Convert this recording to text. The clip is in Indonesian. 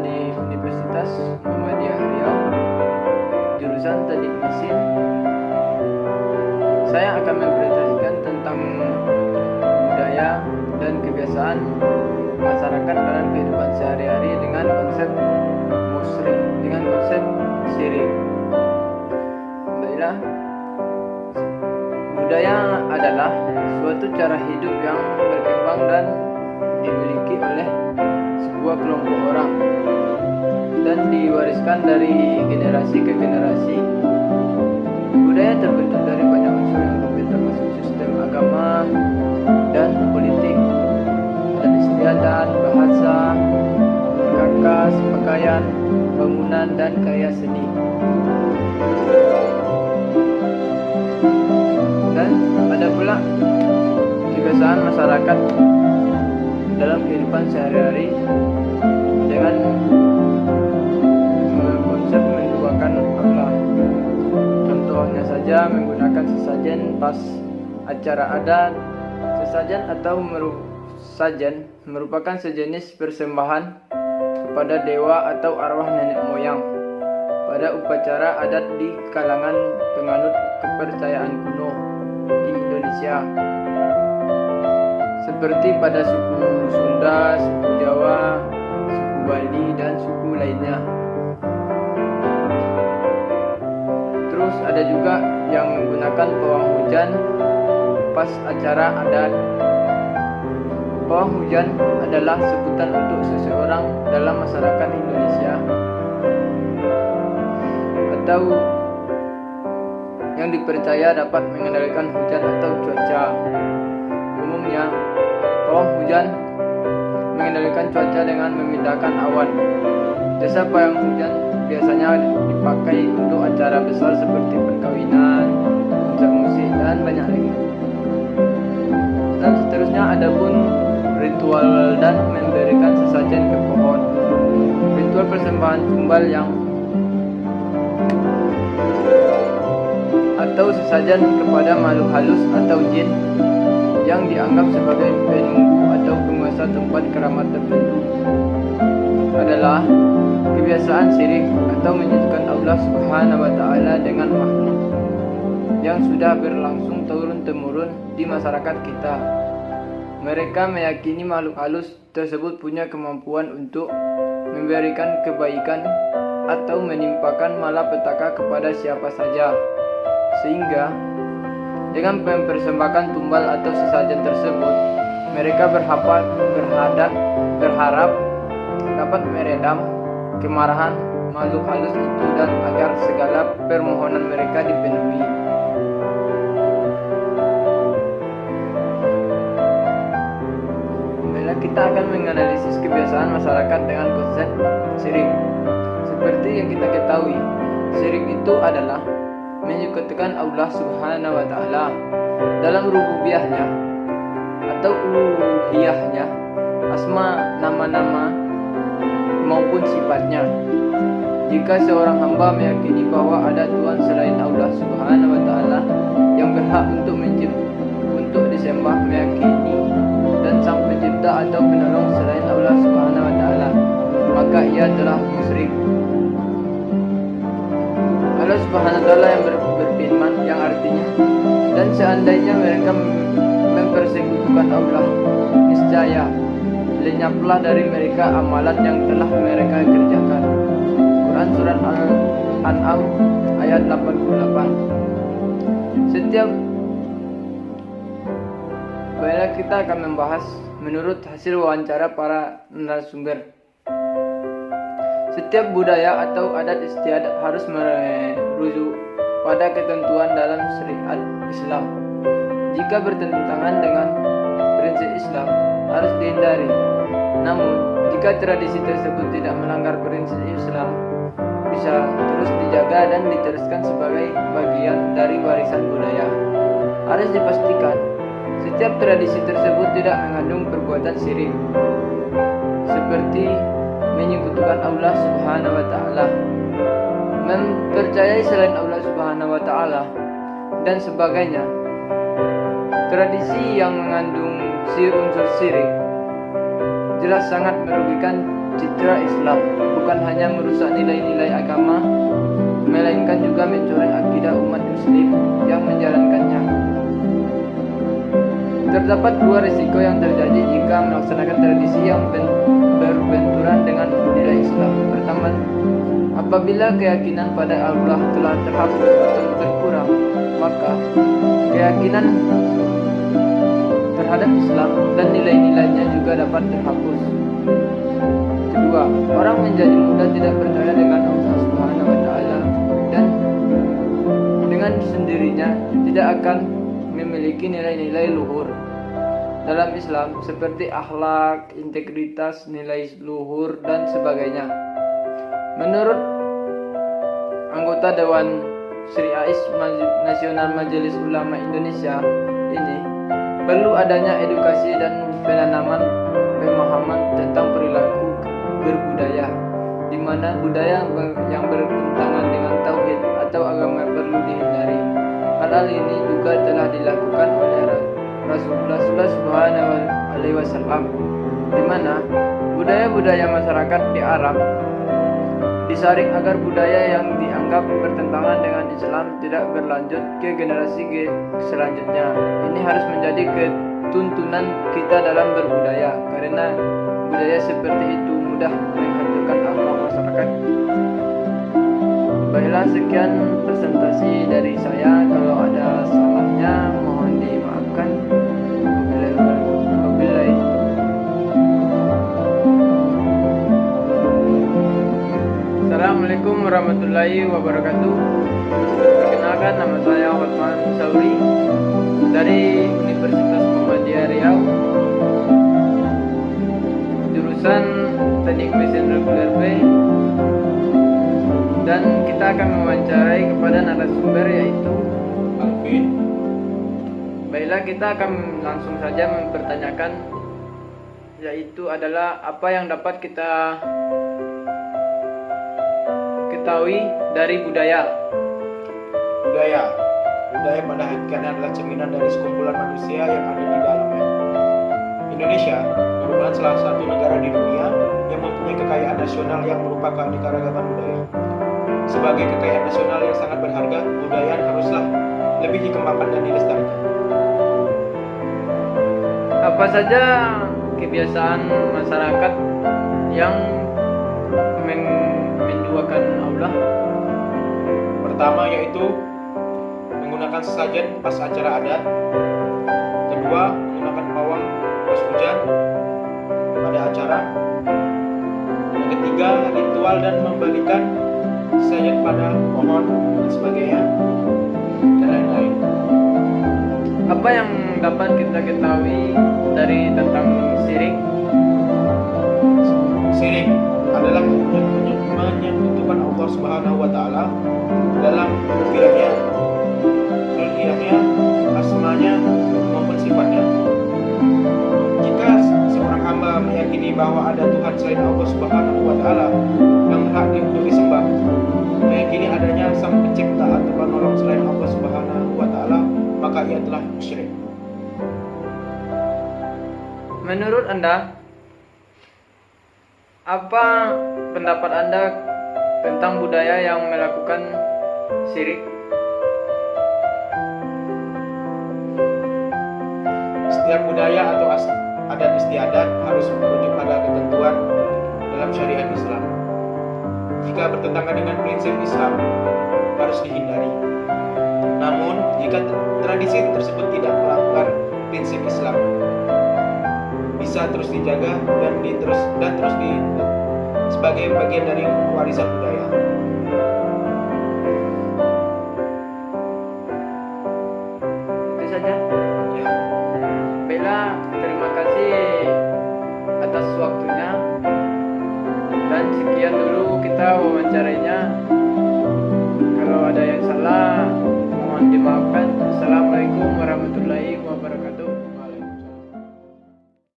di Universitas Muhammadiyah Riau, jurusan Teknik Mesin. Saya akan mempresentasikan tentang budaya dan kebiasaan masyarakat dalam kehidupan sehari-hari dengan konsep syirik. Baiklah, budaya adalah suatu cara hidup yang berkembang dan dimiliki oleh sebuah kelompok orang dan diwariskan dari generasi ke generasi. Budaya terbentuk dari banyak unsur yang berbeda, termasuk sistem agama dan politik, dan istiadat, bahasa, perkakas, pakaian, bangunan, dan karya seni. Dan ada pula kebiasaan masyarakat dalam kehidupan sehari-hari dengan konsep menduakan Allah. Contohnya saja menggunakan sesajen pas acara adat. Sesajen atau sajen merupakan sejenis persembahan kepada dewa atau arwah nenek moyang pada upacara adat di kalangan penganut kepercayaan kuno di Indonesia, seperti pada suku Sunda, suku Jawa, suku Bali, dan suku lainnya. Terus ada juga yang menggunakan pawang hujan pas acara adat. Pawang hujan adalah sebutan untuk seseorang dalam masyarakat Indonesia atau yang dipercaya dapat mengendalikan hujan atau cuaca. Umumnya, pawang hujan mengendalikan cuaca dengan memindahkan awan. Jasa pawang hujan biasanya dipakai untuk acara besar seperti perkawinan, konser musik, dan banyak lagi. Dan seterusnya ada pun ritual dan memberikan sesajen ke pohon. Ritual persembahan tumbal atau sesajen kepada makhluk halus atau jin yang dianggap sebagai penunggu atau penguasa tempat keramat tertentu adalah kebiasaan syirik atau menyekutukan Allah Subhanahu wa Ta'ala dengan makhluk yang sudah berlangsung turun-temurun di masyarakat kita. Mereka meyakini makhluk halus tersebut punya kemampuan untuk memberikan kebaikan atau menimpakan malapetaka kepada siapa saja, sehingga dengan mempersembahkan tumbal atau sesajen tersebut, mereka berharap dapat meredam kemarahan makhluk halus itu dan agar segala permohonan mereka dipenuhi. Kita akan menganalisis kebiasaan masyarakat dengan konsep syirik. Seperti yang kita ketahui, syirik itu adalah menyekutukan Allah Subhanahu wa Ta'ala dalam rububiyahnya atau uluhiyahnya, asma, nama-nama maupun sifatnya. Jika seorang hamba meyakini bahwa ada Tuhan selain Allah Subhanahu wa Ta'ala yang berhak untuk disembah, meyakini dan sang pencipta atau penolong selain Allah Subhanahu wa Ta'ala, maka ia telah musyrik. Allah Subhanahu wa Ta'ala yang berfirman, yang artinya, dan seandainya mereka mempersekutukan Allah, niscaya lenyaplah dari mereka amalan yang telah mereka kerjakan. Quran Surat Al-An'am ayat 88. Baiklah, kita akan membahas menurut hasil wawancara para narasumber. Setiap budaya atau adat istiadat harus merujuk pada ketentuan dalam syariat Islam. Jika bertentangan dengan prinsip Islam, harus dihindari. Namun, jika tradisi tersebut tidak melanggar prinsip Islam, bisa terus dijaga dan diteruskan sebagai bagian dari warisan budaya. Harus dipastikan setiap tradisi tersebut tidak mengandung perbuatan syirik, seperti menyekutukan Allah Subhanahu wa Ta'ala, mempercayai selain Allah Subhanahu wa Ta'ala, dan sebagainya. Tradisi yang mengandung unsur syirik jelas sangat merugikan citra Islam, bukan hanya merusak nilai-nilai agama, melainkan juga mencoreng akidah umat muslim yang menjalankannya. Terdapat dua risiko yang terjadi jika melaksanakan tradisi yang berbenturan dengan nilai Islam. Pertama, apabila keyakinan pada Allah telah terhapus atau berkurang, maka keyakinan terhadap Islam dan nilai-nilainya juga dapat terhapus. Kedua, orang menjadi mudah tidak percaya dengan Allah Subhanahu wa Ta'ala dan dengan sendirinya tidak akan memiliki nilai-nilai luhur dalam Islam seperti akhlak, integritas, nilai luhur, dan sebagainya. Menurut anggota Dewan Syariah Nasional Majelis Ulama Indonesia ini, perlu adanya edukasi dan penanaman pemahaman tentang perilaku berbudaya, di mana budaya yang bertentangan dengan tauhid atau agama perlu dihindari. Hal ini juga telah dilakukan oleh Rasulullah SAW, di mana budaya-budaya masyarakat di Arab disaring agar budaya yang dianggap bertentangan dengan Islam tidak berlanjut ke generasi selanjutnya. Ini harus menjadi ketuntunan kita dalam berbudaya, karena budaya seperti itu mudah menghancurkan akhlak masyarakat. Baiklah, sekian presentasi dari saya. Kalau ada salahnya mohon dimaafkan. Assalamualaikum warahmatullahi wabarakatuh. Perkenalkan, nama saya Hotman Sauri dari Universitas Muhammadiyah Riau, jurusan Teknik Mesin Reguler B, dan kita akan mewawancarai kepada narasumber yaitu Alvin. Baiklah, kita akan langsung saja mempertanyakan, yaitu adalah apa yang dapat kita ketahui dari budaya. Budaya pada hakikatnya adalah cerminan dari sekumpulan manusia yang ada di dalamnya. Indonesia merupakan salah satu negara di dunia yang mempunyai kekayaan nasional yang merupakan keanekaragaman budaya. Sebagai kekayaan nasional yang sangat berharga, budaya haruslah lebih dikembangkan dan dilestarikan. Apa saja kebiasaan masyarakat yang menduakan Allah? Pertama yaitu menggunakan sesajen pas acara adat. Kedua, menggunakan pawang pas hujan pada acara. Yang ketiga, ritual dan membalikan sesajen pada pohon dan sebagainya, dan lain-lain. Apa yang dapat kita ketahui dari tentang syirik? Syirik adalah menyekutukan Allah Subhanahu wa Ta'ala dalam uluhiyahnya, asmanya maupun sifatnya. Jika seorang hamba meyakini bahwa ada Tuhan selain Allah Subhanahu wa Ta'ala yang berhak untuk disembah, meyakini adanya sang pencipta atau penolong selain Allah Subhanahu wa Ta'ala, maka ia telah musyrik. Menurut Anda, apa pendapat Anda tentang budaya yang melakukan syirik? Setiap budaya atau adat istiadat harus merujuk pada ketentuan dalam syariat Islam. Jika bertentangan dengan prinsip Islam, harus dihindari. Namun, jika tradisi tersebut tidak melanggar prinsip Islam, bisa terus dijaga dan terus sebagai bagian dari warisan budaya.